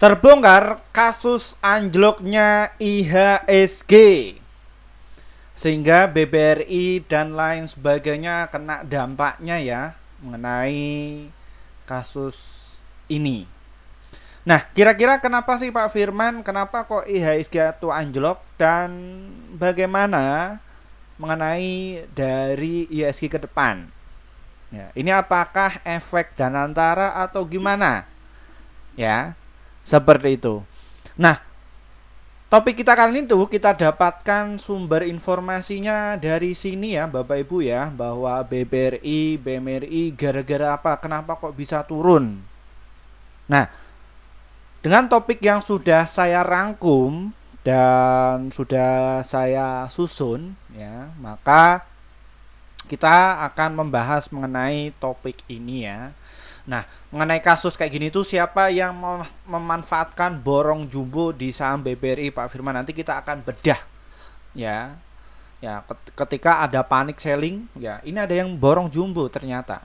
Terbongkar kasus anjloknya IHSG sehingga BBRI dan lain sebagainya kena dampaknya ya mengenai kasus ini. Nah, kira-kira kenapa sih Pak Firman, kenapa kok IHSG itu anjlok dan bagaimana mengenai dari IHSG ke depan? Ya, ini apakah efek Danantara atau gimana? Ya, seperti itu. Nah, topik kita kali ini tuh kita dapatkan sumber informasinya dari sini ya Bapak Ibu ya, bahwa BBRI, BMRI gara-gara apa? Kenapa kok bisa turun? Nah, dengan topik yang sudah saya rangkum dan sudah saya susun ya, maka kita akan membahas mengenai topik ini ya. Nah, mengenai kasus kayak gini tuh siapa yang memanfaatkan borong jumbo di saham BBRI Pak Firman, nanti kita akan bedah ya. Ya, ketika ada panic selling ya, ini ada yang borong jumbo ternyata.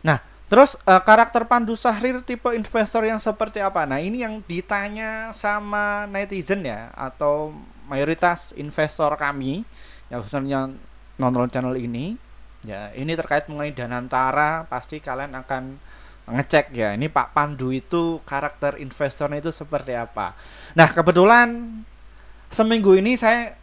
Nah, terus karakter Pandu Syahrir tipe investor yang seperti apa? Nah, ini yang ditanya sama netizen ya, atau mayoritas investor kami yang khususnya nonton channel ini. Ya, ini terkait mengenai Danantara, pasti kalian akan ngecek ya. Ini Pak Pandu itu karakter investornya itu seperti apa. Nah, kebetulan seminggu ini saya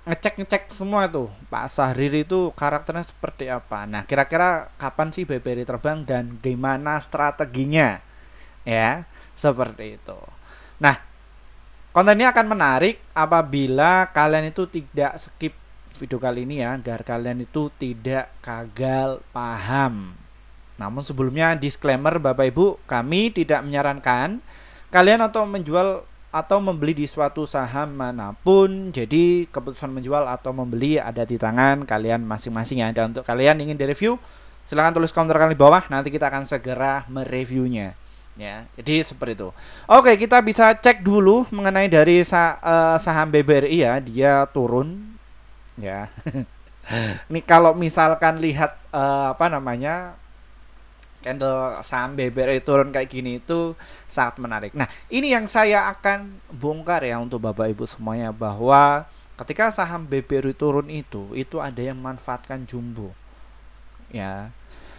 ngecek semua tuh Pak Syahrir itu karakternya seperti apa. Nah, kira-kira kapan sih BBRI terbang dan gimana strateginya? Ya, seperti itu. Nah, konten ini akan menarik apabila kalian itu tidak skip video kali ini ya, agar kalian itu tidak gagal paham. Namun sebelumnya disclaimer Bapak Ibu, kami tidak menyarankan kalian atau menjual atau membeli di suatu saham manapun. Jadi keputusan menjual atau membeli ada di tangan kalian masing-masing ya. Dan untuk kalian ingin direview, silahkan tulis komentar kalian di bawah, nanti kita akan segera mereviewnya. Ya, jadi seperti itu. Oke, kita bisa cek dulu mengenai dari saham BBRI ya, dia turun ya. Ini kalau misalkan lihat candle saham BBRI turun kayak gini itu sangat menarik. Nah, ini yang saya akan bongkar ya untuk Bapak Ibu semuanya, bahwa ketika saham BBRI turun itu ada yang memanfaatkan jumbo. Ya.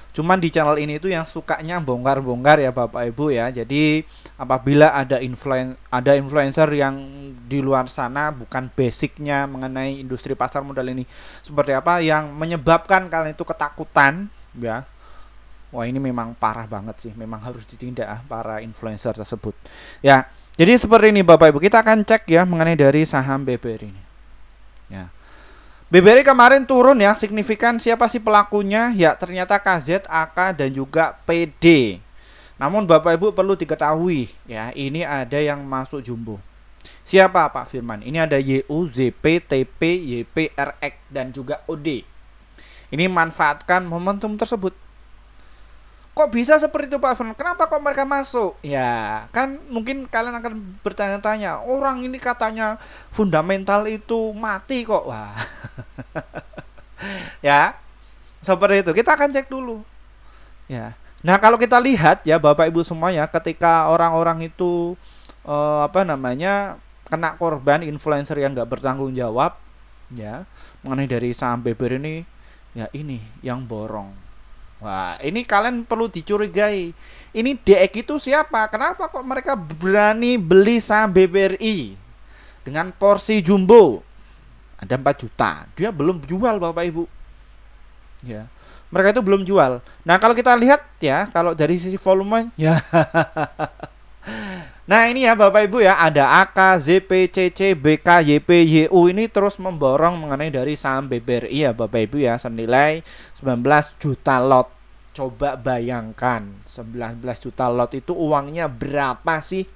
Cuman di channel ini itu yang sukanya bongkar-bongkar ya Bapak Ibu ya. Jadi apabila ada influencer yang di luar sana bukan basicnya mengenai industri pasar modal ini seperti apa, yang menyebabkan kalian itu ketakutan ya. Wah, ini memang parah banget sih. Memang harus ditindak para influencer tersebut. Ya. Jadi seperti ini Bapak Ibu, kita akan cek ya mengenai dari saham BBRI ini. Ya. BBRI kemarin turun ya signifikan. Siapa sih pelakunya? Ya ternyata KZ, AK dan juga PD. Namun Bapak Ibu perlu diketahui ya, ini ada yang masuk jumbo. Siapa Pak Firman? Ini ada YU, ZP, TP, YP, RX dan juga OD. Ini manfaatkan momentum tersebut. Kok bisa seperti itu Pak Firman? Kenapa kok mereka masuk? Ya kan mungkin kalian akan bertanya-tanya, orang ini katanya fundamental itu mati kok. Wah. Ya, seperti itu. Kita akan cek dulu. Ya. Nah, kalau kita lihat ya Bapak Ibu semuanya, ketika orang-orang itu kena korban influencer yang nggak bertanggung jawab ya mengenai dari saham BBRI ini, ya ini yang borong. Wah, ini kalian perlu dicurigai. Ini DX itu siapa? Kenapa kok mereka berani beli saham BBRI dengan porsi jumbo? Ada 4 juta. Dia belum jual Bapak Ibu. Ya. Mereka itu belum jual. Nah, kalau kita lihat ya, kalau dari sisi volume ya. Nah, ini ya Bapak Ibu ya, ada AK, ZP, CC, BK, YP, YU ini terus memborong mengenai dari saham BBRI ya Bapak Ibu ya, senilai 19 juta lot. Coba bayangkan, 19 juta lot itu uangnya berapa sih?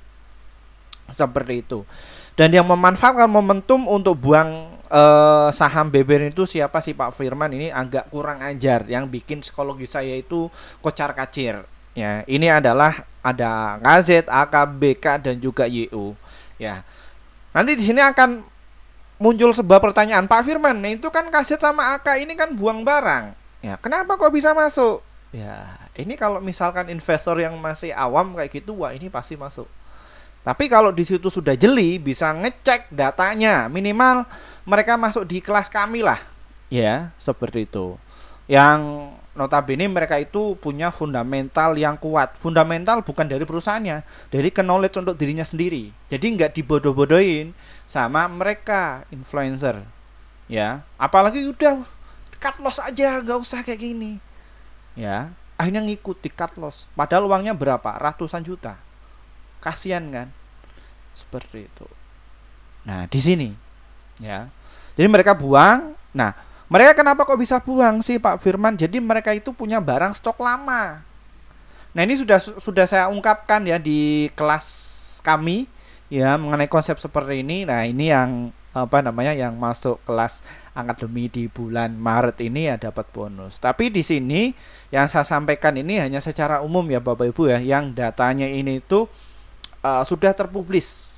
Seperti itu. Dan yang memanfaatkan momentum untuk buang saham BBRI itu siapa sih Pak Firman? Ini agak kurang ajar, yang bikin psikologi saya itu kocar-kacir. Ya, ini adalah ada KZ, AK, BK dan juga YU. Ya. Nanti di sini akan muncul sebuah pertanyaan, Pak Firman, nah itu kan KZ sama AK ini kan buang barang. Ya, kenapa kok bisa masuk? Ya, ini kalau misalkan investor yang masih awam kayak gitu, wah ini pasti masuk. Tapi kalau di situ sudah jeli, bisa ngecek datanya. Minimal mereka masuk di kelas kami lah. Ya, seperti itu. Yang notabene mereka itu punya fundamental yang kuat. Fundamental bukan dari perusahaannya, dari knowledge untuk dirinya sendiri. Jadi nggak dibodoh-bodohin sama mereka influencer. Ya, apalagi udah cut loss aja, nggak usah kayak gini. Ya, akhirnya ngikuti cut loss. Padahal uangnya berapa? Ratusan juta. Kasian kan? Seperti itu. Nah, di sini ya. Jadi mereka buang. Nah, mereka kenapa kok bisa buang sih Pak Firman? Jadi mereka itu punya barang stok lama. Nah, ini sudah saya ungkapkan ya di kelas kami ya mengenai konsep seperti ini. Nah, ini yang yang masuk kelas akademi di bulan Maret ini ya dapat bonus. Tapi di sini yang saya sampaikan ini hanya secara umum ya Bapak Ibu ya, yang datanya ini itu sudah terpublis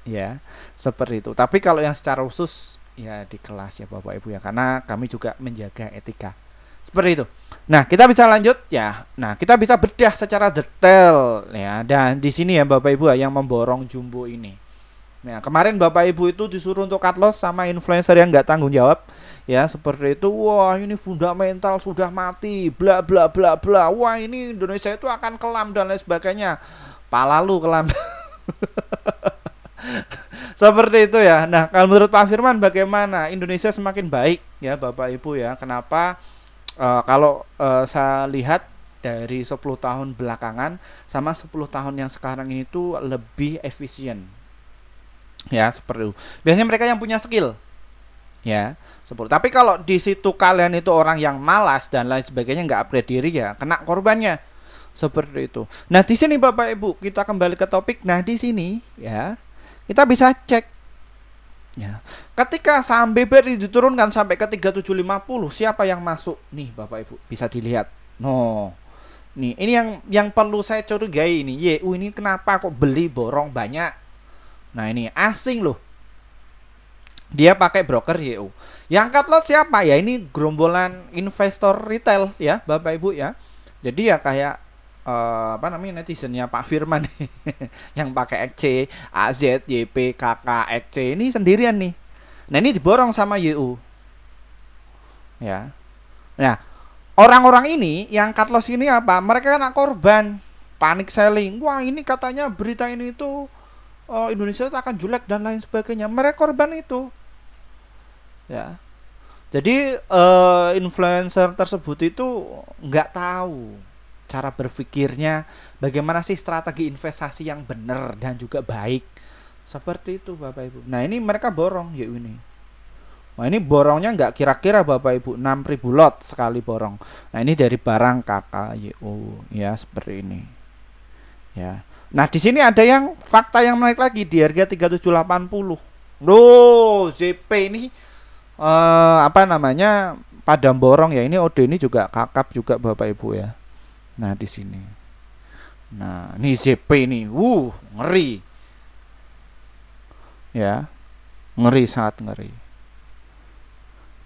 ya, seperti itu. Tapi kalau yang secara khusus ya di kelas ya Bapak Ibu ya, karena kami juga menjaga etika. Seperti itu. Nah, kita bisa lanjut ya. Nah, kita bisa bedah secara detail ya. Dan di sini ya Bapak Ibu ya, yang memborong Jumbo ini. Nah, kemarin Bapak Ibu itu disuruh untuk cut loss sama influencer yang nggak tanggung jawab ya, seperti itu. Wah, ini fundamental sudah mati, bla bla bla bla. Wah, ini Indonesia itu akan kelam dan lain sebagainya. Pala lu kelam. Seperti itu ya. Nah, kalau menurut Pak Firman bagaimana? Indonesia semakin baik ya Bapak Ibu ya. Kenapa? Kalau saya lihat dari 10 tahun belakangan sama 10 tahun yang sekarang ini tuh lebih efisien. Ya, seperti itu. Biasanya mereka yang punya skill. Ya, seperti. Tapi kalau di situ kalian itu orang yang malas dan lain sebagainya, nggak upgrade diri ya, kena korbannya. Seperti itu. Nah, di sini Bapak Ibu, kita kembali ke topik. Nah, di sini ya, kita bisa cek ya. Ketika saham BBRI diturunkan sampai ke 3750, siapa yang masuk? Nih Bapak Ibu, bisa dilihat. No. Nih, ini yang perlu saya curigai ini. YU ini kenapa kok beli borong banyak? Nah, ini asing loh. Dia pakai broker YU. Yang cut loss siapa? Ya ini gerombolan investor retail ya, Bapak Ibu ya. Jadi ya kayak netizennya Pak Firman yang pakai XC, AZ, YP, KK, XC ini sendirian nih. Nah, ini diborong sama YU. Ya. Nah, orang-orang ini yang cut loss ini apa? Mereka kena korban panic selling. Wah, ini katanya berita ini itu Indonesia itu akan jelek dan lain sebagainya. Mereka korban itu. Ya. Jadi influencer tersebut itu nggak tahu cara berpikirnya, bagaimana sih strategi investasi yang benar dan juga baik. Seperti itu Bapak Ibu. Nah, ini mereka borong ya ini. Nah, ini borongnya nggak kira-kira Bapak Ibu, 6.000 lot sekali borong. Nah, ini dari barang KKYU ya, seperti ini. Ya. Nah, di sini ada yang fakta yang menarik lagi di harga 3780. Loh, ZP ini padam borong ya. Ini OD ini juga kakap juga Bapak Ibu ya. Nah, di sini. Nah, ini ZP ini. Ngeri. Ya. Ngeri, sangat ngeri.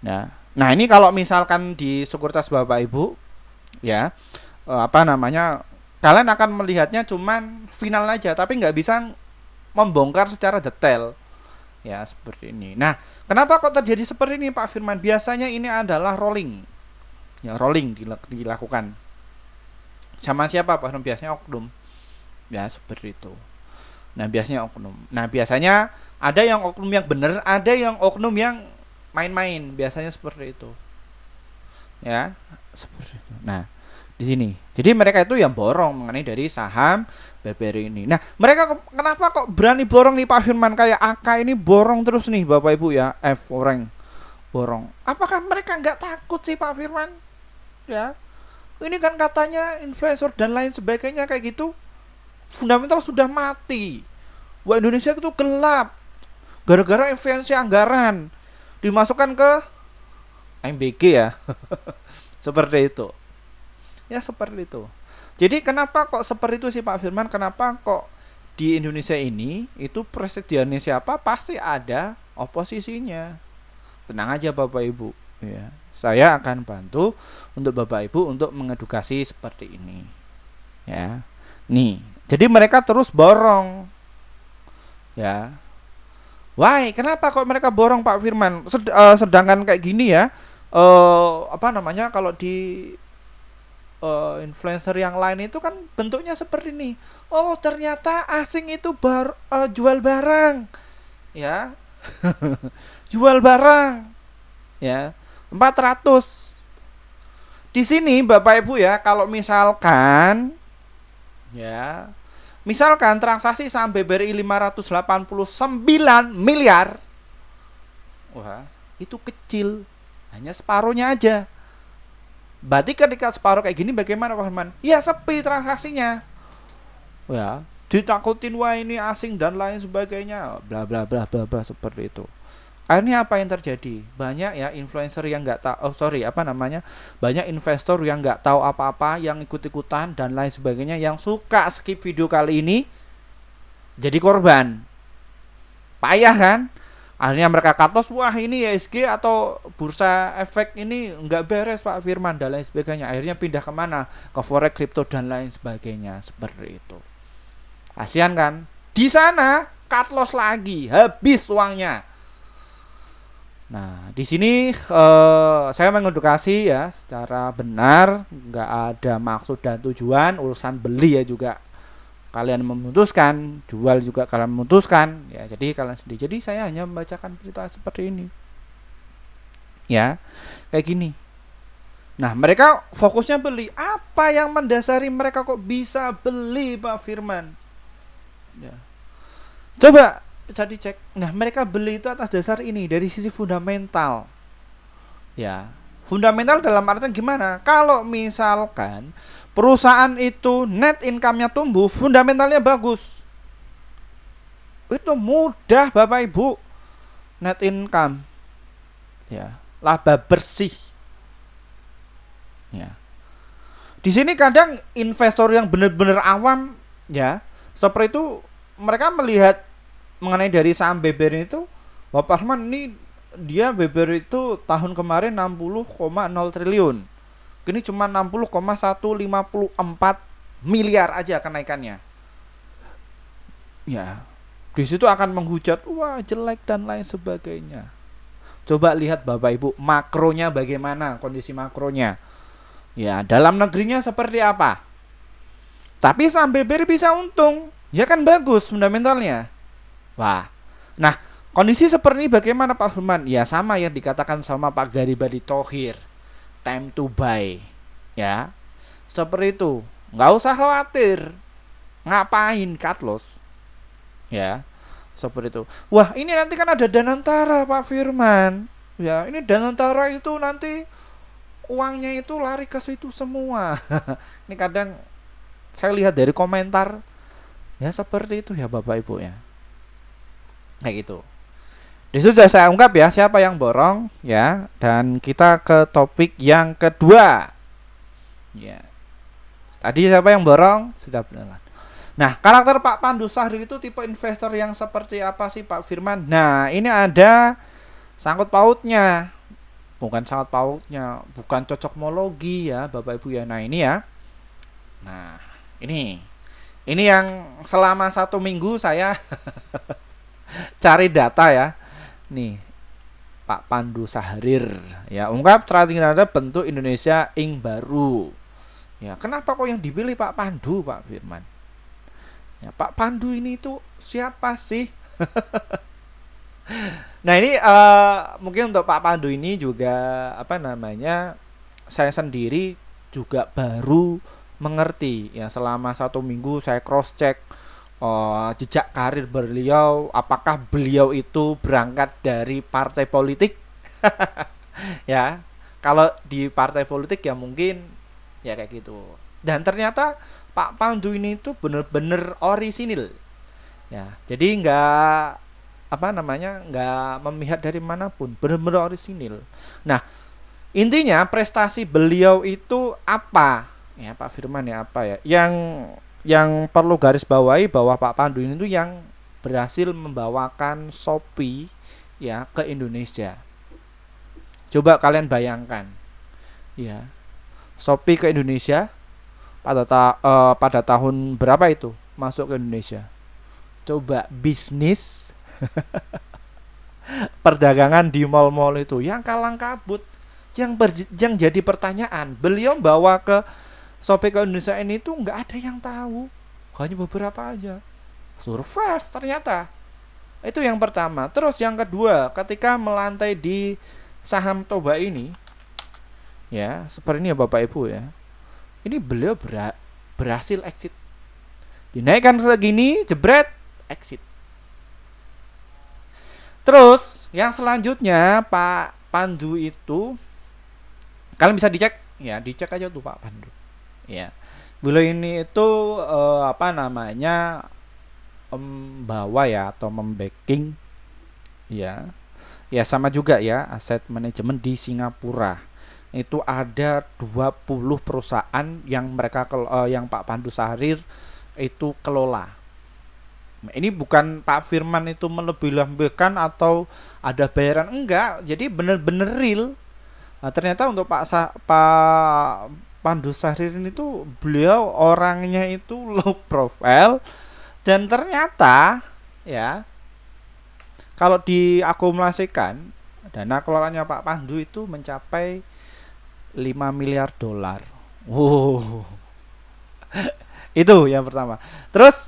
Nah, ini kalau misalkan di sekuritas Bapak Ibu ya, kalian akan melihatnya cuman final aja, tapi nggak bisa membongkar secara detail ya, seperti ini. Nah, kenapa kok terjadi seperti ini Pak Firman? Biasanya ini adalah rolling ya, rolling dilakukan sama siapa Pak Firman? Biasanya oknum ya, seperti itu. Nah, biasanya oknum. Nah, biasanya ada yang oknum yang benar, ada yang oknum yang main-main, biasanya seperti itu ya, seperti itu. Nah, di sini. Jadi mereka itu yang borong mengenai dari saham BBRI ini. Nah, mereka kenapa kok berani borong nih Pak Firman? Kayak AK ini borong terus nih Bapak Ibu ya. F orang borong. Apakah mereka nggak takut sih Pak Firman? Ya. Ini kan katanya investor dan lain sebagainya kayak gitu. Fundamental sudah mati. Wah, Indonesia itu gelap. Gara-gara efisiensi anggaran dimasukkan ke MBG ya. Seperti itu. Ya, seperti itu. Jadi kenapa kok seperti itu sih Pak Firman? Kenapa kok di Indonesia ini itu presidennya siapa pasti ada oposisinya. Tenang aja Bapak Ibu ya. Saya akan bantu untuk Bapak Ibu untuk mengedukasi seperti ini. Ya. Nih, jadi mereka terus borong. Ya. Why? Kenapa kok mereka borong Pak Firman? Sedangkan kayak gini ya, apa namanya, kalau di influencer yang lain itu kan bentuknya seperti ini. Oh, ternyata asing itu jual barang, ya. Jual barang, ya. 400. Di sini Bapak Ibu ya, kalau misalkan ya, misalkan transaksi saham BBRI 589 miliar. Wah, itu kecil. Hanya separuhnya aja. Berarti ketika separuh kayak gini bagaimana Pak Herman? Ya sepi transaksinya. Ya, ditakutin wah ini asing dan lain sebagainya. Bla bla bla bla bla seperti itu. Akhirnya apa yang terjadi? Banyak ya influencer yang nggak tahu, banyak investor yang nggak tahu apa-apa, yang ikut-ikutan dan lain sebagainya, yang suka skip video kali ini, jadi korban. Payah kan? Akhirnya mereka cut loss, wah ini ISG atau bursa efek ini nggak beres Pak Firman dan lain sebagainya. Akhirnya pindah kemana? Ke forex, kripto dan lain sebagainya, seperti itu. Kasihan kan? Di sana cut loss lagi, habis uangnya. Nah, di sini saya mengedukasi ya secara benar, nggak ada maksud dan tujuan. Urusan beli ya juga kalian memutuskan, jual juga kalian memutuskan. Ya, jadi kalian sendiri. Jadi saya hanya membacakan berita seperti ini. Ya, kayak gini. Nah, mereka fokusnya beli. Apa yang mendasari mereka kok bisa beli, Pak Firman? Ya. Coba bisa dicek. Nah, mereka beli itu atas dasar ini dari sisi fundamental. Ya, fundamental dalam artian gimana? Kalau misalkan perusahaan itu net income-nya tumbuh, fundamentalnya bagus. Itu mudah Bapak Ibu. Net income. Ya, laba bersih. Ya. Di sini kadang investor yang benar-benar awam ya, seperti itu mereka melihat mengenai dari saham BBR itu, Bapak Rahman ini dia BBR itu tahun kemarin 60,0 triliun. Kini cuma 60,154 miliar aja kenaikannya. Ya. Di situ akan menghujat, wah jelek dan lain sebagainya. Coba lihat Bapak Ibu makronya bagaimana, kondisi makronya. Ya, dalam negerinya seperti apa? Tapi saham BBR bisa untung. Ya kan bagus fundamentalnya. Wah, nah kondisi seperti ini bagaimana Pak Firman? Ya sama yang dikatakan sama Pak Garibadi Thohir, time to buy, ya seperti itu. Nggak usah khawatir, ngapain cut loss, ya seperti itu. Wah ini nanti kan ada Danantara Pak Firman, ya ini Danantara itu nanti uangnya itu lari ke situ semua. Ini kadang saya lihat dari komentar, ya seperti itu ya Bapak Ibu ya. Kayak gitu. Di situ sudah saya ungkap ya siapa yang borong ya, dan kita ke topik yang kedua. Ya. Tadi siapa yang borong sudah benar. Nah, karakter Pak Pandu Sahrir itu tipe investor yang seperti apa sih Pak Firman? Nah, ini ada sangkut pautnya. Bukan sangkut pautnya, bukan cocokmologi ya Bapak Ibu ya. Nah, ini ya. Nah, ini yang selama 1 minggu saya cari data ya. Nih, Pak Pandu Sahrir ya, ungkap trading data bentuk Indonesia Inc baru. Ya, kenapa kok yang dipilih Pak Pandu, Pak Firman? Ya, Pak Pandu ini itu siapa sih? Nah, ini mungkin untuk Pak Pandu ini juga saya sendiri juga baru mengerti ya, selama 1 minggu saya cross check jejak karir beliau, apakah beliau itu berangkat dari partai politik. Ya, kalau di partai politik ya mungkin ya kayak gitu. Dan ternyata Pak Pandu ini itu bener-bener orisinil ya, jadi nggak nggak memihak dari manapun, bener-bener orisinil. Nah, intinya prestasi beliau itu apa ya Pak Firman ya, apa ya yang perlu garis bawahi bahwa Pak Pandu ini tuh yang berhasil membawakan Shopee ya ke Indonesia. Coba kalian bayangkan ya, Shopee ke Indonesia pada tahun berapa itu masuk ke Indonesia? coba bisnis perdagangan di mal-mal itu yang kalang kabut, yang jadi pertanyaan. Beliau bawa ke Shopee ke Indonesia ini tuh nggak ada yang tahu, hanya beberapa aja. Survive ternyata. Itu yang pertama. Terus yang kedua, ketika melantai di saham Toba ini, ya seperti ini ya Bapak Ibu ya. Ini beliau berhasil exit. Dinaikkan segini, jebret, exit. Terus yang selanjutnya Pak Pandu itu, kalian bisa dicek, ya dicek aja tuh Pak Pandu. Ya, beliau ini itu membawa ya atau membacking ya, ya sama juga ya aset manajemen di Singapura. Itu ada 20 perusahaan yang yang Pak Pandu Sahrir itu kelola. Ini bukan Pak Firman itu melebih-lebihkan atau ada bayaran, enggak. Jadi bener-bener real. Nah, ternyata untuk Pak Pandu Sahrir ini tuh beliau orangnya itu low profile, dan ternyata ya kalau diakumulasikan dana kelolanya Pak Pandu itu mencapai 5 miliar dolar. Wow. Itu yang pertama. Terus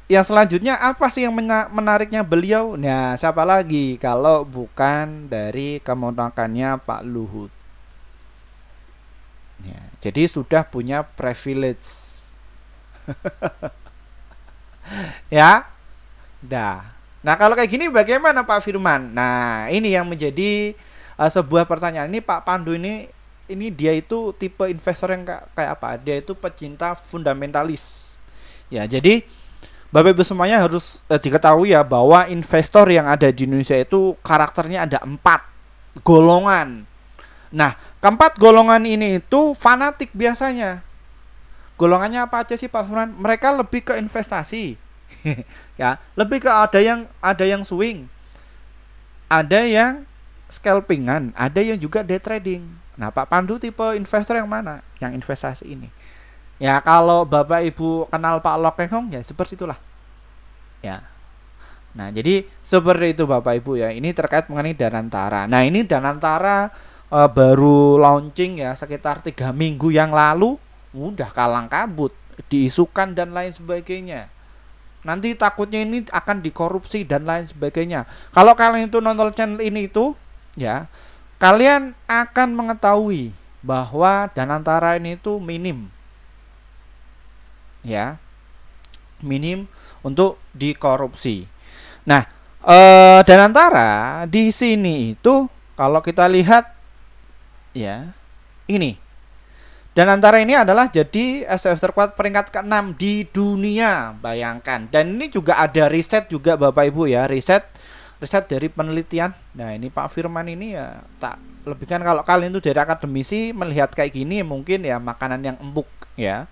yang selanjutnya apa sih yang menariknya beliau? Nah, siapa lagi kalau bukan dari kemonakannya Pak Luhut. Ya, jadi sudah punya privilege. Ya. Dah. Nah, kalau kayak gini bagaimana Pak Firman? Nah, ini yang menjadi sebuah pertanyaan. Ini Pak Pandu ini dia itu tipe investor yang kayak apa? Dia itu pecinta fundamentalis. Ya, jadi Bapak Ibu semuanya harus diketahui ya bahwa investor yang ada di Indonesia itu karakternya ada 4 golongan. Nah, keempat golongan ini itu fanatik biasanya. Golongannya apa aja sih Pak Firman? Mereka lebih ke investasi. Ya, lebih ke ada yang swing. Ada yang scalpingan, ada yang juga day trading. Nah, Pak Pandu tipe investor yang mana? Yang investasi ini. Ya, kalau Bapak Ibu kenal Pak Lok Keng Hong ya seperti itulah. Ya. Nah, jadi seperti itu Bapak Ibu ya. Ini terkait mengenai Danantara. Nah, ini Danantara baru launching ya sekitar 3 minggu yang lalu, udah kalang kabut, diisukan dan lain sebagainya. Nanti takutnya ini akan dikorupsi dan lain sebagainya. Kalau kalian itu nonton channel ini itu ya, kalian akan mengetahui bahwa Danantara ini itu minim. Ya. Minim untuk dikorupsi. Nah, Danantara di sini itu kalau kita lihat ya, ini Danantara ini adalah jadi SFF terkuat peringkat ke-6 di dunia, bayangkan. Dan ini juga ada riset juga Bapak Ibu ya, riset dari penelitian. Nah, ini Pak Firman ini ya tak lebihkan, kalau kalian itu dari akademisi melihat kayak gini mungkin ya makanan yang empuk ya.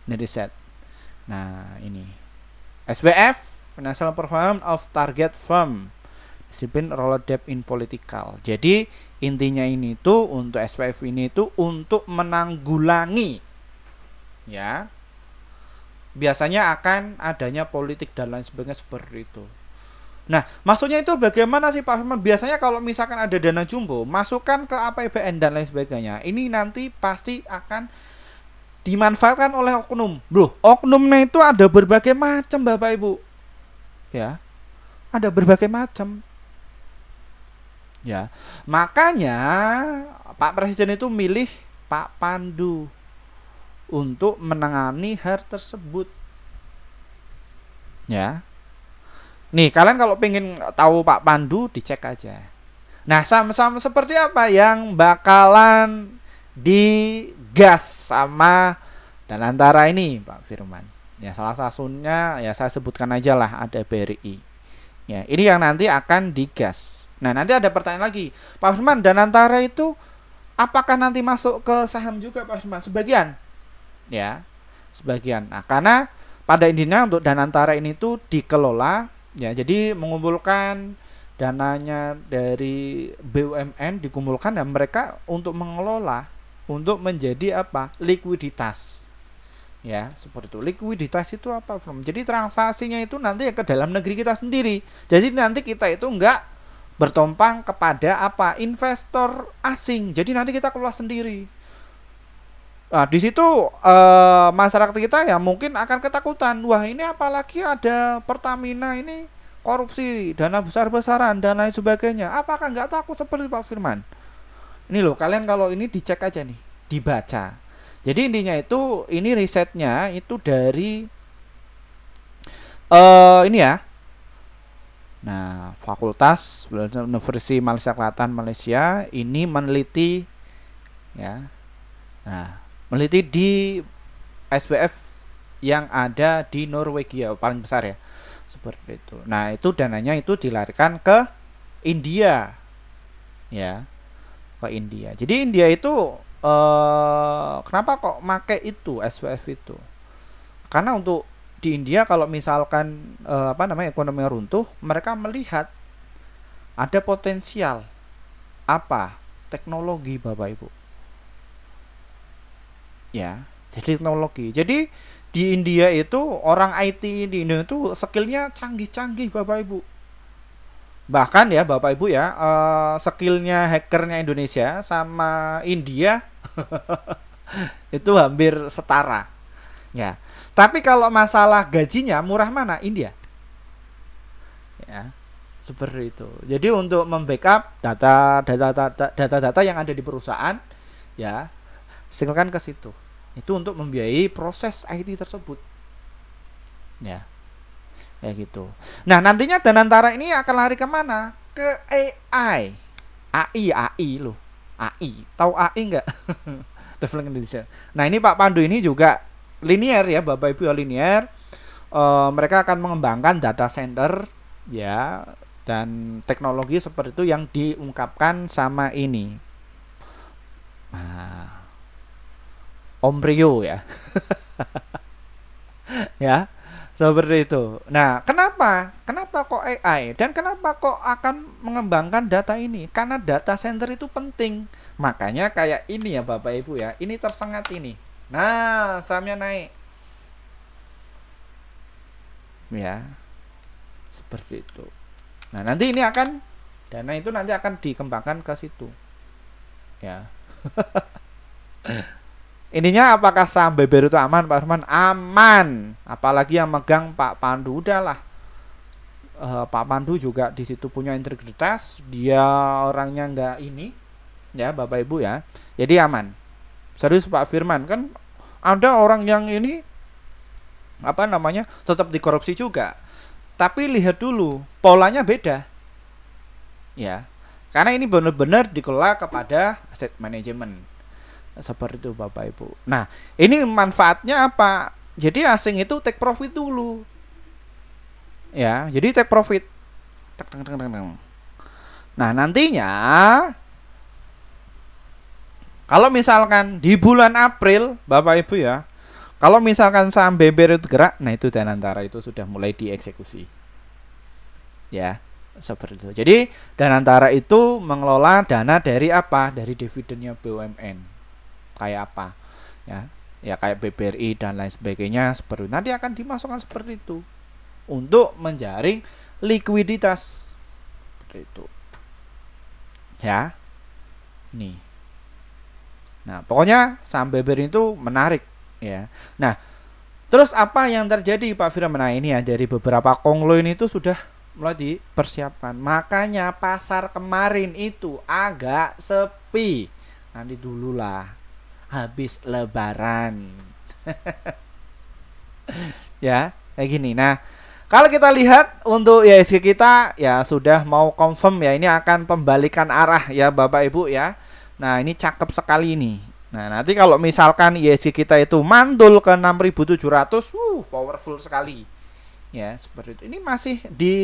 Ini riset. Nah, ini SWF, Financial Performance of Target Firm, disiplin role depth in political. Jadi intinya ini tuh untuk SWF ini tuh untuk menanggulangi ya, biasanya akan adanya politik dan lain sebagainya seperti itu. Nah, maksudnya itu bagaimana sih Pak Firman? Biasanya kalau misalkan ada dana jumbo masukkan ke APBN dan lain sebagainya, ini nanti pasti akan dimanfaatkan oleh oknum. Bro, oknumnya itu ada berbagai macam Bapak Ibu. Ya. Ada berbagai macam. Ya. Makanya Pak Presiden itu milih Pak Pandu untuk menangani hal tersebut. Ya. Nih, kalian kalau pengen tahu Pak Pandu dicek aja. Nah, sama-sama seperti apa yang bakalan digas sama Danantara ini Pak Firman. Ya, salah satunya ya saya sebutkan aja lah, ada BRI. Ya, ini yang nanti akan digas. Nah, nanti ada pertanyaan lagi, Pak Firman, Danantara itu apakah nanti masuk ke saham juga Pak Firman? Sebagian. Ya, sebagian. Nah, karena pada intinya untuk Danantara ini tuh dikelola ya, jadi mengumpulkan dananya dari BUMN dikumpulkan dan mereka untuk mengelola, untuk menjadi apa? Likuiditas. Ya, seperti itu. Likuiditas itu apa, Firman? Jadi transaksinya itu nanti ke dalam negeri kita sendiri. Jadi nanti kita itu enggak bertompang kepada apa? Investor asing. Jadi nanti kita keluar sendiri. Nah, di situ masyarakat kita ya mungkin akan ketakutan. Wah, ini apalagi ada Pertamina ini korupsi, dana besar-besaran dan lain sebagainya. Apakah nggak takut seperti Pak Firman? Ini loh, kalian kalau ini dicek aja nih, dibaca. Jadi intinya itu, ini risetnya itu dari ini ya. Nah, Fakultas Universitas Malaysia Selatan Malaysia ini meneliti ya. Nah, meneliti di SPF yang ada di Norwegia, paling besar ya. Seperti itu. Nah, itu dananya itu dilarikan ke India. Ya, ke India. Jadi India itu kenapa kok make itu SPF itu? Karena untuk di India kalau misalkan ekonomi runtuh, mereka melihat ada potensial apa? Teknologi, Bapak Ibu. Ya, jadi teknologi. Jadi di India itu orang IT di India itu skillnya canggih-canggih, Bapak Ibu. Bahkan ya Bapak Ibu ya, skillnya hackernya Indonesia sama India itu hampir setara. Ya. Tapi kalau masalah gajinya murah mana? India. Ya. Seperti itu. Jadi untuk membackup data yang ada di perusahaan, ya, silakan ke situ. Itu untuk membiayai proses IT tersebut. Ya. Kayak gitu. Nah, nantinya Danantara ini akan lari kemana? Ke AI. AI loh. AI. Tahu AI enggak? Development Indonesia. Nah, ini Pak Pandu ini juga linear ya, Bapak Ibu ya, linear. Mereka akan mengembangkan data center ya, dan teknologi seperti itu yang diungkapkan sama ini. Nah, Om Rio ya. Ya. Seperti itu. Nah, kenapa? Kenapa kok AI? Dan kenapa kok akan mengembangkan data ini? Karena data center itu penting. Makanya kayak ini ya Bapak Ibu ya. Ini tersengat ini. Nah, sahamnya naik. Ya. Seperti itu. Nah, nanti ini akan dana itu nanti akan dikembangkan ke situ. Ya. Ininya apakah saham BBR itu aman, Pak Firman? Aman. Apalagi yang megang Pak Pandu, udahlah. Pak Pandu juga di situ punya integritas, dia orangnya nggak ini, ya Bapak Ibu ya. Jadi aman. Serius Pak Firman, kan ada orang yang ini tetap dikorupsi juga. Tapi lihat dulu, polanya beda. Ya. Karena ini benar-benar dikelola kepada aset manajemen. Seperti itu Bapak Ibu. Nah, ini manfaatnya apa? Jadi asing itu take profit dulu. Ya, jadi take profit. Nah, nantinya kalau misalkan di bulan April, Bapak Ibu ya, kalau misalkan saham BBR itu gerak, nah itu Danantara itu sudah mulai dieksekusi. Ya, seperti itu. Jadi Danantara itu mengelola dana dari apa? Dari dividennya BUMN. Kayak apa ya kayak BBRI dan lain sebagainya, seperti nanti akan dimasukkan seperti itu untuk menjaring likuiditas seperti itu ya. Nih, nah pokoknya saham BBRI itu menarik ya. Nah, terus apa yang terjadi Pak Firman? Nah, ini ya, dari beberapa kongloin itu sudah mulai dipersiapkan, makanya pasar kemarin itu agak sepi. Nanti dulu lah, habis lebaran. Ya, kayak gini. Nah, kalau kita lihat untuk IHSG kita ya sudah mau confirm ya, ini akan pembalikan arah ya Bapak Ibu ya. Nah, ini cakep sekali ini. Nah, nanti kalau misalkan IHSG kita itu mantul ke 6.700, powerful sekali. Ya, seperti itu. Ini masih di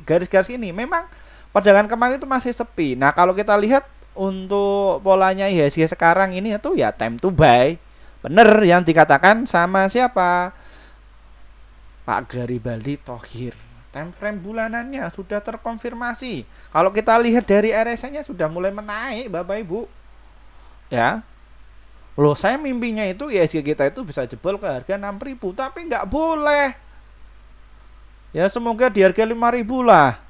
garis-garis ini. Memang perdagangan kemarin itu masih sepi. Nah, kalau kita lihat untuk polanya IHSG sekarang ini itu ya time to buy. Bener yang dikatakan sama siapa? Pak Garibaldi Thohir. Time frame bulanannya sudah terkonfirmasi. Kalau kita lihat dari RSI-nya sudah mulai menaik Bapak Ibu. Ya. Loh, saya mimpinya itu IHSG kita itu bisa jebol ke harga 6.000, tapi nggak boleh. Ya semoga di harga 5.000 lah.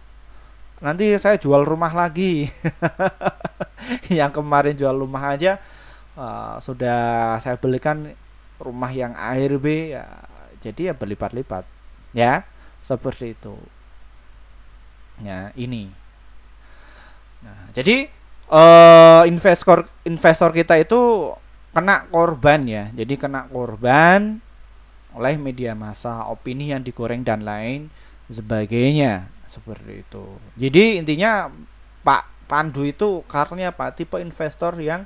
Nanti saya jual rumah lagi. Yang kemarin jual rumah aja sudah saya belikan rumah yang ARB ya. Jadi ya berlipat-lipat. Ya, seperti itu. Ya, ini. Nah, jadi investor kita itu kena korban ya. Jadi kena korban oleh media massa, opini yang digoreng dan lain sebagainya, seperti itu. Jadi intinya Pak Pandu itu karena apa? Tipe investor yang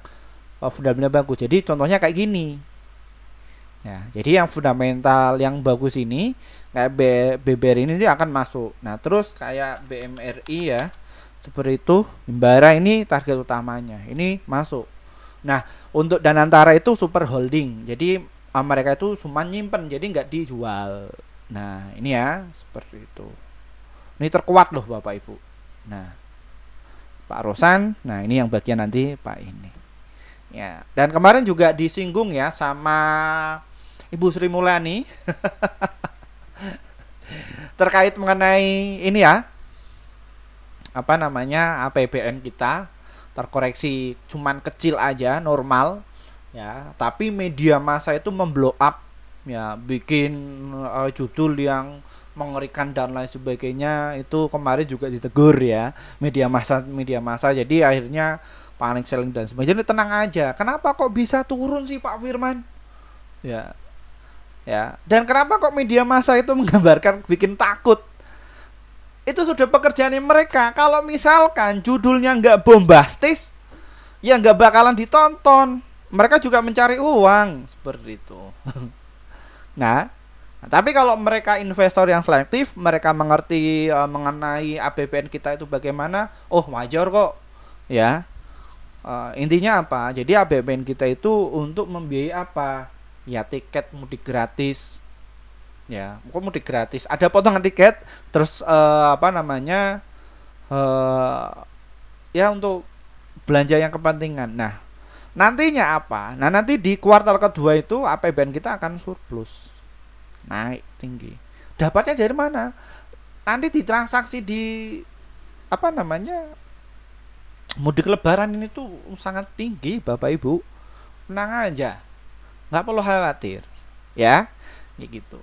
fundamental bagus. Jadi contohnya kayak gini. Ya, jadi yang fundamental yang bagus ini kayak BBRI ini akan masuk. Nah, terus kayak BMRI ya, seperti itu, Himbara ini target utamanya. Ini masuk. Nah, untuk Danantara itu super holding. Jadi mereka itu cuma nyimpen, jadi nggak dijual. Nah, ini ya, seperti itu. Ini terkuat loh Bapak Ibu. Nah, Pak Rosan, nah ini yang bagian nanti Pak ini. Ya, dan kemarin juga disinggung ya sama Ibu Sri Mulyani terkait mengenai ini ya, apa namanya, APBN kita terkoreksi cuman kecil aja, normal ya, tapi media massa itu memblow up ya, bikin judul yang mengerikan dan lain sebagainya. Itu kemarin juga ditegur ya media massa. Jadi akhirnya panik selling dan sebagainya. Jadi tenang aja. Kenapa kok bisa turun sih Pak Firman? Ya. Ya. Dan kenapa kok media massa itu menggambarkan bikin takut? Itu sudah pekerjaan mereka. Kalau misalkan judulnya nggak bombastis, ya nggak bakalan ditonton. Mereka juga mencari uang seperti itu. Nah, tapi kalau mereka investor yang selektif, mereka mengerti mengenai APBN kita itu bagaimana. Oh, wajar kok. Ya, intinya apa? Jadi APBN kita itu untuk membiayai apa? Ya tiket mudik gratis. Ya, kok mudik gratis? Ada potongan tiket, terus apa namanya? Ya untuk belanja yang kepentingan. Nah, nantinya apa? Nah, nanti di kuartal kedua itu APBN kita akan surplus. Naik tinggi. Dapatnya dari mana? Nanti ditransaksi di apa namanya? Mudik lebaran ini tuh sangat tinggi Bapak Ibu. Tenang aja. Nggak perlu khawatir. Ya. Ya gitu.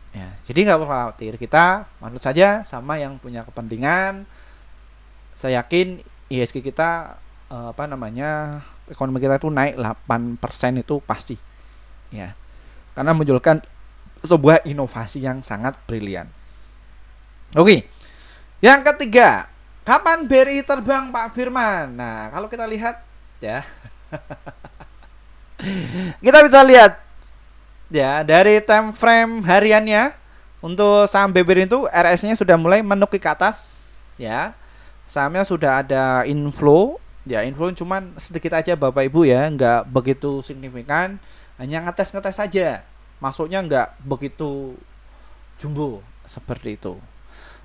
Ya, jadi nggak perlu khawatir. Kita manut saja sama yang punya kepentingan. Saya yakin IHSG kita apa namanya? Ekonomi kita itu naik 8% itu pasti. Ya. Karena munculkan sebuah inovasi yang sangat brilian. Oke. Yang ketiga, kapan BRI terbang Pak Firman? Nah, kalau kita lihat ya. Kita bisa lihat ya dari time frame hariannya untuk saham BBRI itu RS-nya sudah mulai menukik ke atas ya. Sahamnya sudah ada inflow. Ya, inflow cuman sedikit aja Bapak Ibu ya, nggak begitu signifikan, hanya ngetes saja. Masuknya nggak begitu jumbo seperti itu.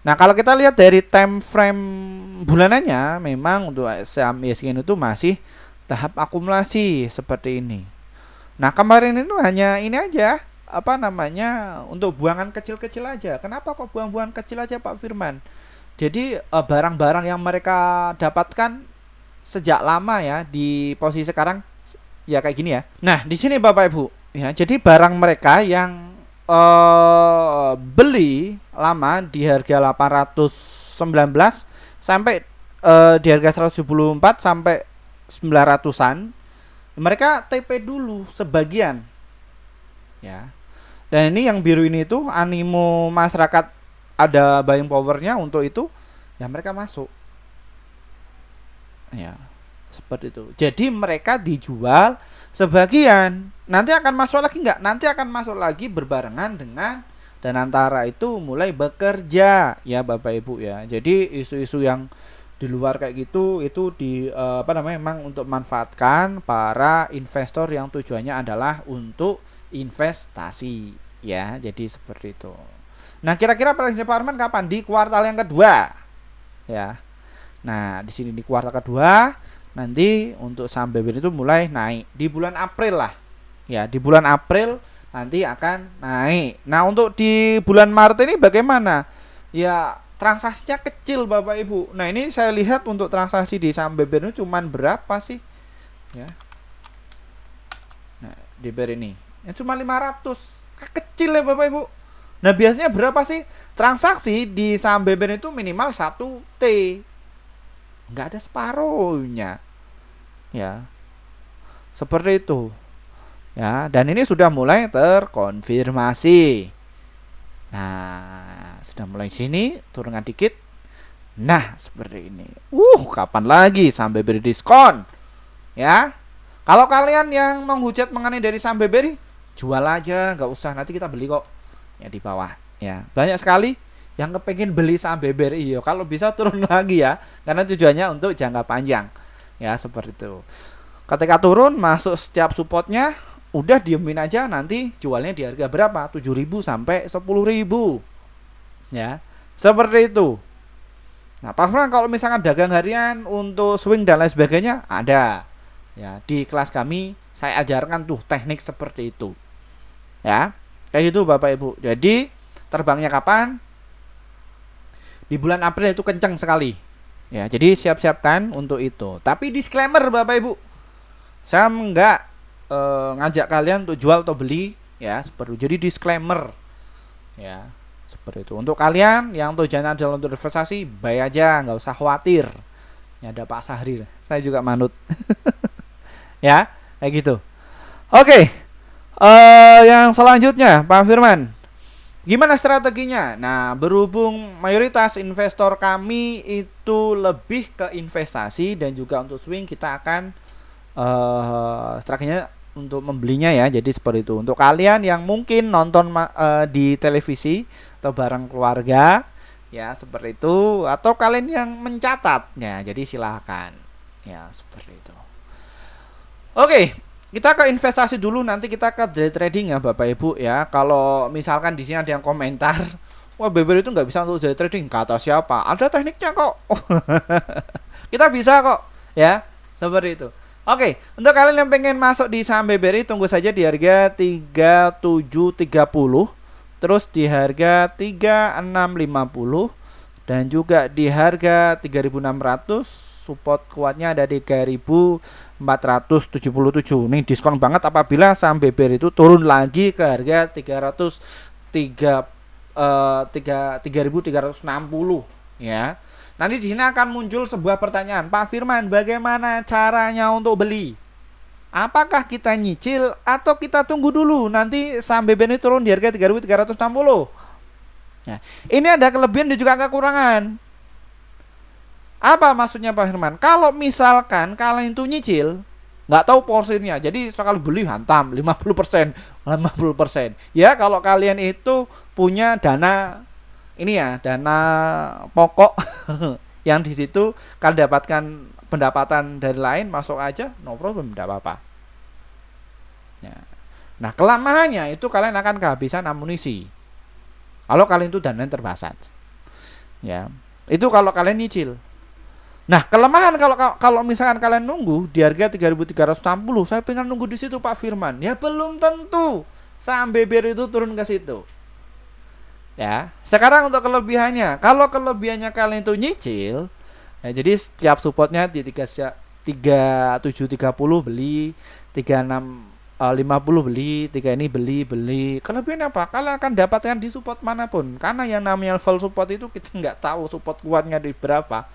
Nah, kalau kita lihat dari time frame bulanannya, memang untuk saham IHSG itu masih tahap akumulasi seperti ini. Nah, kemarin itu hanya ini aja, apa namanya, untuk buangan kecil-kecil aja. Kenapa kok buang-buangan kecil aja Pak Firman? Jadi barang-barang yang mereka dapatkan sejak lama ya di posisi sekarang ya kayak gini ya. Nah, di sini Bapak Ibu ya, jadi barang mereka yang beli lama di harga 819 sampai di harga 174 sampai 900-an, mereka TP dulu sebagian ya. Dan ini yang biru ini tuh animo masyarakat, ada buying powernya untuk itu ya, mereka masuk ya, seperti itu. Jadi mereka dijual sebagian, nanti akan masuk lagi nggak? Nanti akan masuk lagi berbarengan dengan Danantara itu mulai bekerja ya Bapak Ibu ya. Jadi isu-isu yang di luar kayak gitu itu di apa namanya, memang untuk manfaatkan para investor yang tujuannya adalah untuk investasi ya. Jadi seperti itu. Nah, kira-kira prediksi Pak Arman kapan? Di kuartal yang kedua ya. Nah, di sini di kuartal kedua nanti untuk saham BBRI itu mulai naik di bulan April lah. Ya, di bulan April nanti akan naik. Nah, untuk di bulan Maret ini bagaimana? Ya, transaksinya kecil Bapak Ibu. Nah, ini saya lihat untuk transaksi di saham BBRI cuman berapa sih? Ya. Nah, di BBRI ini ya cuma 500. Kecil ya Bapak Ibu. Nah, biasanya berapa sih transaksi di saham BBRI itu? Minimal 1T. Nggak ada separuhnya. Ya. Seperti itu. Ya, dan ini sudah mulai terkonfirmasi. Nah, sudah mulai sini turunkan dikit. Nah, seperti ini. Kapan lagi saham BBRI diskon? Ya. Kalau kalian yang menghujat mengenai dari saham BBRI, jual aja, nggak usah, nanti kita beli kok. Ya, di bawah. Ya, banyak sekali yang kepengen beli saham BBRI. Kalau bisa turun lagi ya, karena tujuannya untuk jangka panjang. Ya, seperti itu. Ketika turun, masuk setiap supportnya, udah diemin aja, nanti jualnya di harga berapa? 7.000 sampai 10.000. Ya, seperti itu. Nah, Pak Firman kalau misalkan dagang harian untuk swing dan lain sebagainya ada. Ya, di kelas kami saya ajarkan tuh teknik seperti itu. Ya, kayak gitu Bapak Ibu. Jadi terbangnya kapan? Di bulan April itu kencang sekali. Ya, jadi siap-siapkan untuk itu. Tapi disclaimer Bapak Ibu, saya enggak ngajak kalian untuk jual atau beli ya, seperti itu. Jadi disclaimer. Ya, seperti itu. Untuk kalian yang tujuannya adalah untuk investasi, buy aja, nggak usah khawatir. Ya, ada Pak Sahrir. Saya juga manut. Ya, kayak gitu. Oke. Yang selanjutnya Pak Firman, gimana strateginya? Nah, berhubung mayoritas investor kami itu lebih ke investasi dan juga untuk swing, kita akan strateginya untuk membelinya ya. Jadi seperti itu. Untuk kalian yang mungkin nonton di televisi atau bareng keluarga ya, seperti itu, atau kalian yang mencatatnya, jadi silahkan ya, seperti itu. Oke, kita ke investasi dulu, nanti kita ke day trading ya Bapak Ibu ya. Kalau misalkan di sini ada yang komentar, wah BBRI itu nggak bisa untuk day trading, kata siapa? Ada tekniknya kok. Kita bisa kok ya, seperti itu. Oke, untuk kalian yang pengen masuk di saham BBRI, tunggu saja di harga 3730, terus di harga 3650, dan juga di harga 3600. Support kuatnya ada di 3477. Ini diskon banget apabila saham BBRI itu turun lagi ke harga 3360 ya. Nanti di sini akan muncul sebuah pertanyaan, Pak Firman, bagaimana caranya untuk beli? Apakah kita nyicil atau kita tunggu dulu nanti saham BBRI turun di harga 3360? Ya, ini ada kelebihan dan juga kekurangan. Apa maksudnya Pak Firman? Kalau misalkan kalian itu nyicil, nggak tahu porsinya, jadi sekali beli hantam 50%. Ya, kalau kalian itu punya dana ini ya, dana pokok yang di situ kalian dapatkan pendapatan dari lain, masuk aja, no problem, tidak apa-apa. Ya. Nah, kelemahannya itu kalian akan kehabisan amunisi kalau kalian itu dana terbatas. Ya, itu kalau kalian nyicil. Nah, kelemahan kalau misalkan kalian nunggu di harga 3360, saya pengen nunggu di situ Pak Firman. Ya belum tentu saham BBRI itu turun ke situ. Ya, sekarang untuk kelebihannya. Kalau kelebihannya kalian itu nyicil, ya, jadi setiap supportnya di 3730 beli, 3650 beli, 3 ini beli. Kelebihannya apa? Kalian akan dapatkan di support manapun. Karena yang namanya level support itu kita nggak tahu support kuatnya di berapa.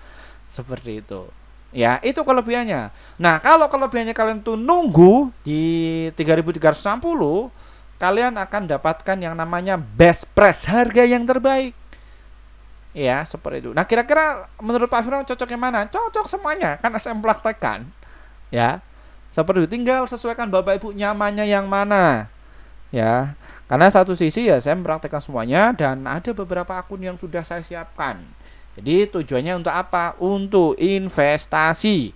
Seperti itu. Ya, itu kelebihannya. Nah, kalau kelebihannya kalian tuh nunggu di 3360, kalian akan dapatkan yang namanya best price, harga yang terbaik. Ya, seperti itu. Nah, kira-kira menurut Pak Firman cocok yang mana? Cocok semuanya, kan saya praktekkan. Ya. Seperti itu, tinggal sesuaikan Bapak Ibu nyamannya yang mana. Ya. Karena satu sisi ya saya mempraktekkan semuanya dan ada beberapa akun yang sudah saya siapkan. Jadi tujuannya untuk apa? Untuk investasi.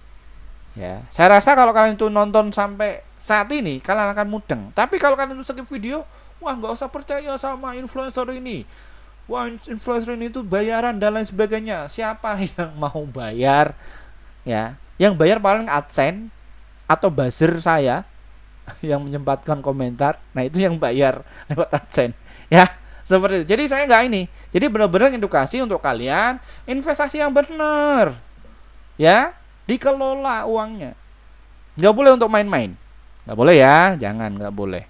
Ya, saya rasa kalau kalian itu nonton sampai saat ini, kalian akan mudeng. Tapi kalau kalian itu skip video, wah nggak usah percaya sama influencer ini. Wah, influencer ini itu bayaran dan lain sebagainya. Siapa yang mau bayar? Ya, Yang bayar paling AdSense atau buzzer saya yang menyempatkan komentar. Nah, itu yang bayar lewat AdSense. Ya, seperti itu. Jadi saya nggak ini. Jadi benar-benar edukasi untuk kalian, investasi yang benar. Ya, dikelola uangnya. Nggak boleh untuk main-main. Nggak boleh ya, jangan, nggak boleh.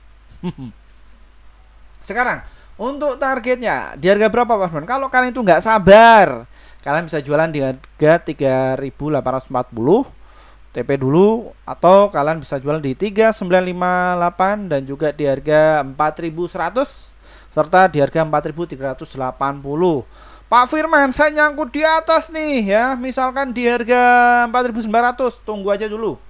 Sekarang untuk targetnya di harga berapa Pak Firman? Kalau kalian itu nggak sabar, kalian bisa jualan di harga 3.840 TP dulu, atau kalian bisa jualan di 3.958 dan juga di harga 4.100 serta di harga 4.380. Pak Firman, saya nyangkut di atas nih ya, misalkan di harga 4.900, tunggu aja dulu.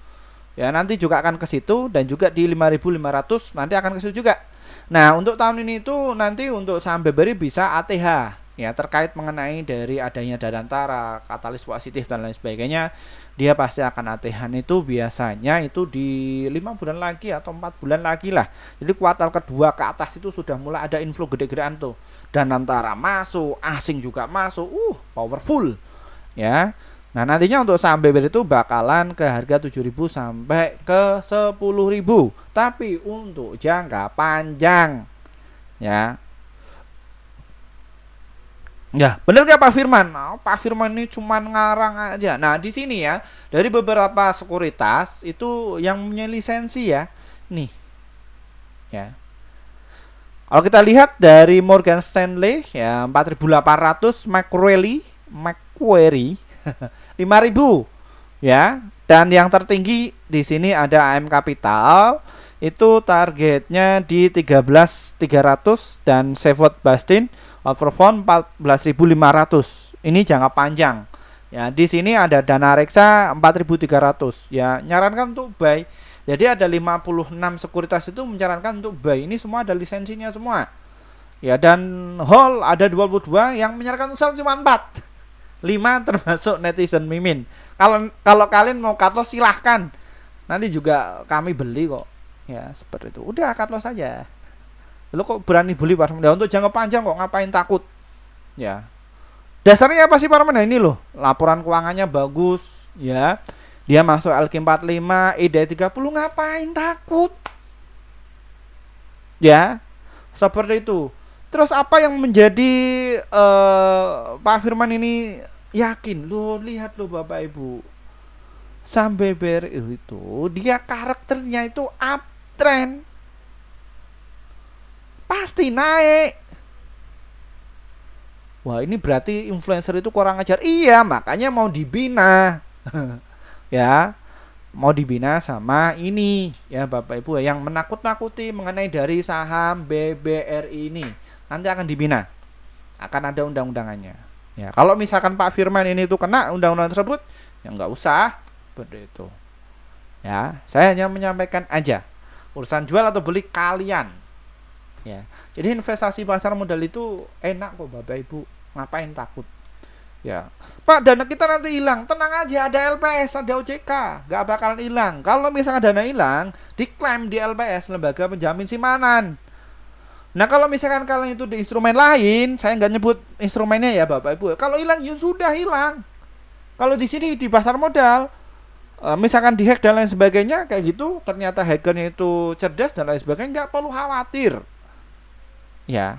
Ya, nanti juga akan ke situ, dan juga di 5.500 nanti akan ke situ juga. Nah, untuk tahun ini itu nanti untuk saham BBRI bisa ATH ya, terkait mengenai dari adanya Dadantara, katalis positif dan lain sebagainya. Dia pasti akan ATH itu biasanya itu di 5 bulan lagi atau 4 bulan lagi lah. Jadi kuartal kedua ke atas itu sudah mulai ada inflow gede-gedean tuh. Dadantara masuk, asing juga masuk. Powerful. Ya. Nah, nantinya untuk saham BBRI itu bakalan ke harga 7.000 sampai ke 10.000. Tapi untuk jangka panjang. Ya. Ya, benar gak Pak Firman? Nah, Pak Firman ini cuma ngarang aja. Nah, di sini ya, dari beberapa sekuritas itu yang punya lisensi ya. Nih. Ya. Kalau kita lihat dari Morgan Stanley ya 4.800, Macquarie 5.000 ya. Dan yang tertinggi di sini ada AM Capital, itu targetnya di 13.300, dan Seyfarth Bastin outperform 14.500. Ini jangka panjang. Ya, di sini ada Dana Reksa 4.300 ya, nyarankan untuk buy. Jadi ada 56 sekuritas itu menyarankan untuk buy. Ini semua ada lisensinya semua. Ya, dan hold ada 22 yang menyarankan sell cuma 4. 5 termasuk netizen Mimin. Kalau kalian mau cut loss silahkan. Nanti juga kami beli kok. Ya, seperti itu. Udah cut loss saja. Lo kok berani beli Pak Firman? Untuk jangka panjang kok ngapain takut? Ya. Dasarnya apa sih Pak Firman? Nah, ini loh, laporan keuangannya bagus, ya. Dia masuk LQ45, EDA 30, ngapain takut? Ya. Seperti itu. Terus apa yang menjadi Pak Firman ini yakin? Lo lihat lo Bapak Ibu, saham BBRI itu dia karakternya itu uptrend, pasti naik. Wah, ini berarti influencer itu kurang ajar. Iya, makanya mau dibina. Ya, mau dibina sama ini ya Bapak Ibu yang menakut-nakuti mengenai dari saham BBRI ini. Nanti akan dibina. Akan ada undang-undangannya. Ya, kalau misalkan Pak Firman ini tuh kena undang-undang tersebut, ya nggak usah seperti itu. Ya, saya hanya menyampaikan aja. Urusan jual atau beli kalian. Ya, jadi investasi pasar modal itu enak kok Bapak Ibu. Ngapain takut? Ya, Pak, dana kita nanti hilang. Tenang aja, ada LPS, ada OJK, nggak bakalan hilang. Kalau misalnya dana hilang, diklaim di LPS, lembaga penjamin simpanan. Nah, kalau misalkan kalian itu di instrumen lain, saya nggak nyebut instrumennya ya Bapak Ibu. Kalau hilang ya sudah hilang. Kalau di sini di pasar modal, misalkan dihack dan lain sebagainya kayak gitu, ternyata hackernya itu cerdas dan lain sebagainya, nggak perlu khawatir. Ya,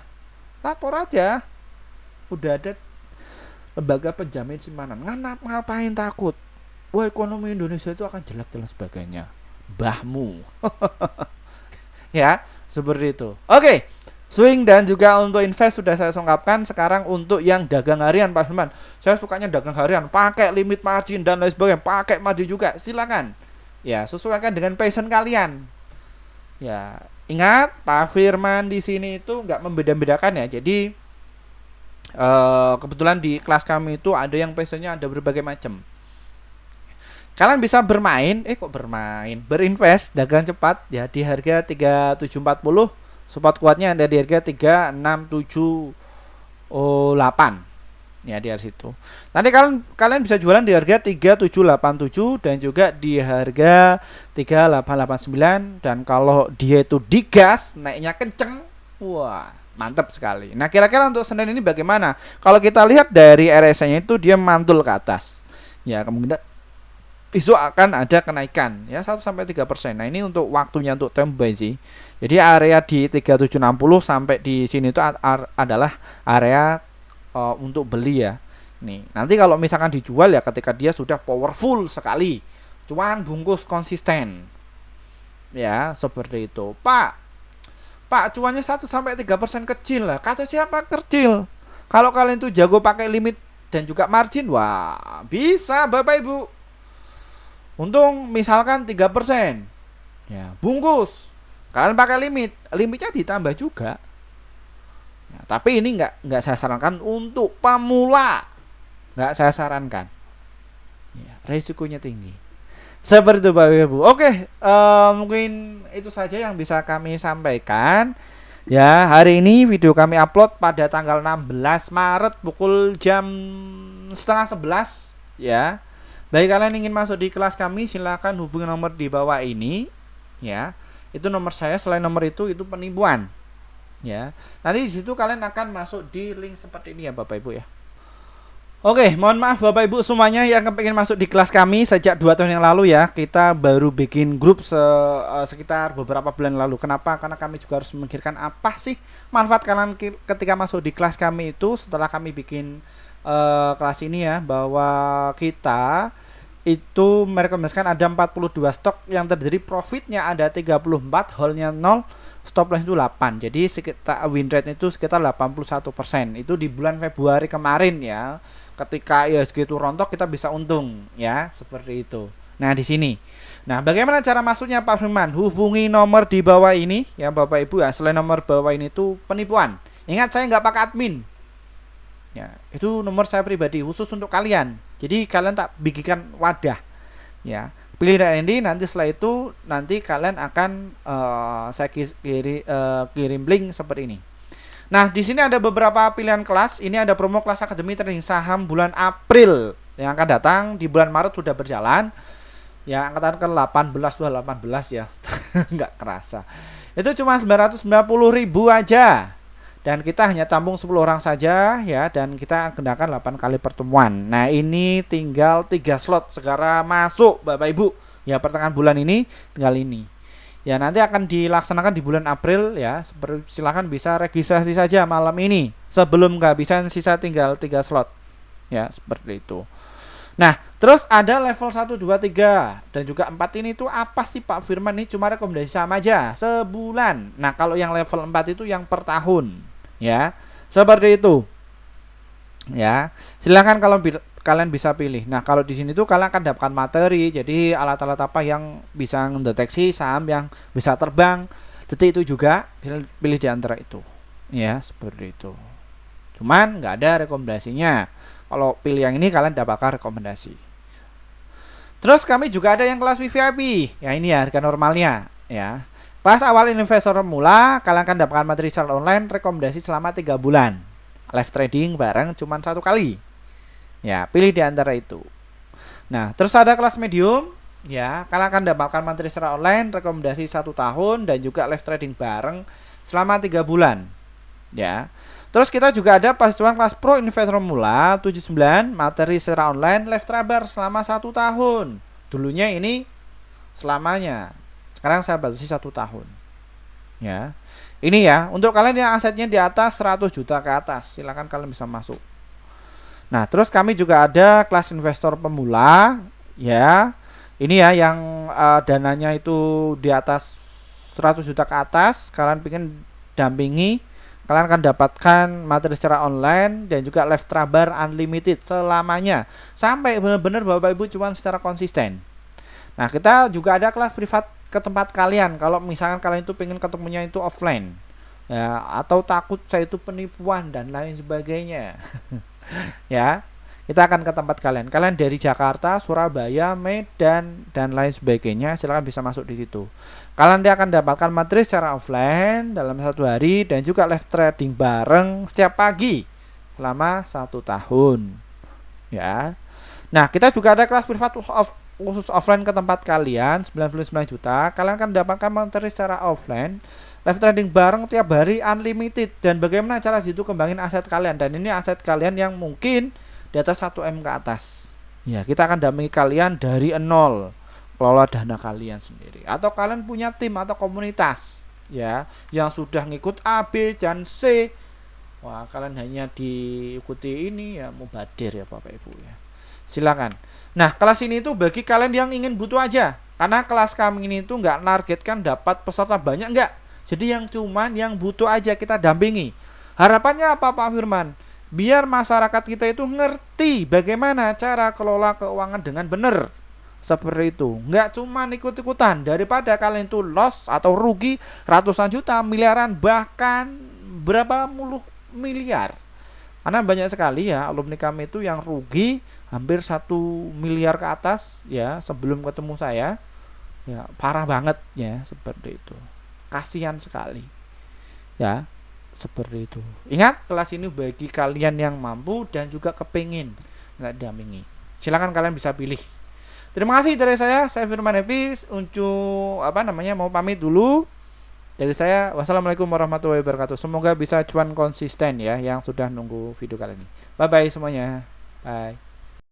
lapor aja. Udah ada lembaga penjamin simpanan. Ngapain takut? Wah, ekonomi Indonesia itu akan jelek dan sebagainya. Bahmu. Ya, seperti itu. Oke. Swing dan juga untuk invest sudah saya ungkapkan. Sekarang untuk yang dagang harian Pak Firman, saya sukanya dagang harian, pakai limit margin dan lain sebagainya, pakai margin juga, silakan. Ya, sesuaikan dengan passion kalian. Ya, ingat Pak Firman di sini itu nggak membeda-bedakan ya. Jadi kebetulan di kelas kami itu ada yang passionnya ada berbagai macam. Kalian bisa berinvest dagang cepat ya di harga 3740. Support kuatnya ada di harga 3678. Ya, di situ. Nanti kalian bisa jualan di harga 3787 dan juga di harga 3889, dan kalau dia itu digas naiknya kenceng, wah, mantap sekali. Nah, kira-kira untuk Senin ini bagaimana? Kalau kita lihat dari RSI-nya itu dia mantul ke atas. Ya, besok akan ada kenaikan ya 1-3%. Nah, ini untuk waktunya untuk term buy sih. Jadi area di 3760 sampai di sini itu adalah area untuk beli ya. Nih, nanti kalau misalkan dijual ya ketika dia sudah powerful sekali. Cuan bungkus konsisten. Ya, seperti itu. Pak, cuannya 1-3% kecil lah. Kata siapa kecil? Kalau kalian tuh jago pakai limit dan juga margin, wah, bisa Bapak Ibu. Untung misalkan 3%. Ya, bungkus. Kalian pakai limitnya ditambah juga. Ya, tapi ini nggak saya sarankan untuk pemula. Nggak saya sarankan. Ya, resikonya tinggi. Seperti itu Bapak Ibu. Oke, mungkin itu saja yang bisa kami sampaikan. Ya, hari ini video kami upload pada tanggal 16 Maret pukul jam setengah 11 ya. Bagi kalian ingin masuk di kelas kami silakan hubungi nomor di bawah ini ya. Itu nomor saya, selain nomor itu penipuan. Ya. Nanti di situ kalian akan masuk di link seperti ini ya Bapak Ibu ya. Oke, mohon maaf Bapak Ibu semuanya yang pengen masuk di kelas kami sejak 2 tahun yang lalu ya. Kita baru bikin grup sekitar beberapa bulan lalu. Kenapa? Karena kami juga harus memikirkan apa sih manfaat kalian ketika masuk di kelas kami itu setelah kami bikin kelas ini ya. Bahwa kita itu merekomendasikan ada 42 stok yang terjadi profitnya ada 34, hold-nya 0, stop loss itu 8. Jadi sekitar win rate itu sekitar 81%. Itu di bulan Februari kemarin ya. Ketika IHSG itu rontok kita bisa untung ya, seperti itu. Nah, di sini. Nah, bagaimana cara masuknya Pak Firman? Hubungi nomor di bawah ini ya Bapak Ibu ya. Selain nomor bawah ini itu penipuan. Ingat saya nggak pakai admin. Ya, itu nomor saya pribadi khusus untuk kalian. Jadi kalian tak bikinkan wadah. Ya. Pilih ini nanti setelah itu nanti kalian akan saya kirim link seperti ini. Nah, di sini ada beberapa pilihan kelas. Ini ada promo kelas Akademi Trading Saham bulan April yang akan datang. Di bulan Maret sudah berjalan. Ya, angkatan ke 18 ya. Nggak kerasa. Itu cuma 990.000 aja. Dan kita hanya tampung 10 orang saja ya, dan kita gunakan 8 kali pertemuan. Nah, ini tinggal 3 slot segera masuk Bapak Ibu. Ya, pertengahan bulan ini tinggal ini. Ya, nanti akan dilaksanakan di bulan April ya. Silahkan bisa registrasi saja malam ini sebelum kehabisan, sisa tinggal 3 slot. Ya, seperti itu. Nah, terus ada level 1, 2, 3 dan juga 4 ini tuh apa sih Pak Firman? Ini cuma rekomendasi saham aja sebulan. Nah, kalau yang level 4 itu yang per tahun. Ya, seperti itu. Ya, silahkan kalau kalian bisa pilih. Nah, kalau di sini tuh kalian akan dapatkan materi. Jadi alat-alat apa yang bisa mendeteksi saham yang bisa terbang. Detik itu juga pilih di antara itu. Ya, seperti itu. Cuman nggak ada rekomendasinya. Kalau pilih yang ini kalian dapatkan rekomendasi. Terus kami juga ada yang kelas VIP. Ya, ini ya harga normalnya. Ya. Kelas awal investor pemula, kalian akan dapatkan materi secara online rekomendasi selama 3 bulan. Live trading bareng cuman 1 kali. Ya, pilih di antara itu. Nah, terus ada kelas medium. Ya, kalian akan dapatkan materi secara online rekomendasi 1 tahun dan juga live trading bareng selama 3 bulan. Ya. Terus kita juga ada pasukan kelas pro investor pemula 79 materi secara online live trader selama 1 tahun. Dulunya ini selamanya. Sekarang saya batasi 1 tahun. Ya. Ini ya, untuk kalian yang asetnya di atas 100 juta ke atas, silakan kalian bisa masuk. Nah, terus kami juga ada kelas investor pemula, ya. Ini ya yang dananya itu di atas 100 juta ke atas, kalian pengen dampingi, kalian akan dapatkan materi secara online dan juga live trader unlimited selamanya. Sampai benar-benar Bapak Ibu cuma secara konsisten. Nah, kita juga ada kelas privat ke tempat kalian. Kalau misalkan kalian itu pengen ketemunya itu offline. Ya, atau takut saya itu penipuan dan lain sebagainya. Ya, kita akan ke tempat kalian. Kalian dari Jakarta, Surabaya, Medan dan lain sebagainya, silakan bisa masuk di situ. Kalian akan dapatkan materi secara offline dalam 1 hari dan juga live trading bareng setiap pagi selama 1 tahun. Ya. Nah, kita juga ada kelas privat khusus offline ke tempat kalian 99 juta. Kalian akan dapatkan materi secara offline live trading bareng tiap hari unlimited. Dan bagaimana cara situ kembangin aset kalian. Dan ini aset kalian yang mungkin di atas 1M ke atas. Ya, kita akan dampingi kalian dari nol, kelola dana kalian sendiri. Atau kalian punya tim atau komunitas ya yang sudah ngikut A, B, dan C. Wah, kalian hanya diikuti ini ya mubadir ya Bapak Ibu ya. Silakan. Nah, kelas ini tuh bagi kalian yang ingin butuh aja. Karena kelas kami ini tuh nggak nargetkan dapat peserta banyak, enggak. Jadi yang cuman yang butuh aja kita dampingi. Harapannya apa Pak Firman? Biar masyarakat kita itu ngerti bagaimana cara kelola keuangan dengan benar. Seperti itu. Nggak cuma ikut-ikutan. Daripada kalian itu loss atau rugi ratusan juta, miliaran, bahkan berapa puluh miliar. Karena banyak sekali ya alumni kami itu yang rugi hampir 1 miliar ke atas ya sebelum ketemu saya. Ya, parah banget ya seperti itu. Kasihan sekali. Ya, seperti itu. Ingat, kelas ini bagi kalian yang mampu dan juga kepingin nggak dampingi. Silakan kalian bisa pilih. Terima kasih dari saya Firman Happy untuk mau pamit dulu. Dari saya, wassalamualaikum warahmatullahi wabarakatuh. Semoga bisa cuan konsisten ya yang sudah nunggu video kali ini. Bye bye semuanya. Bye.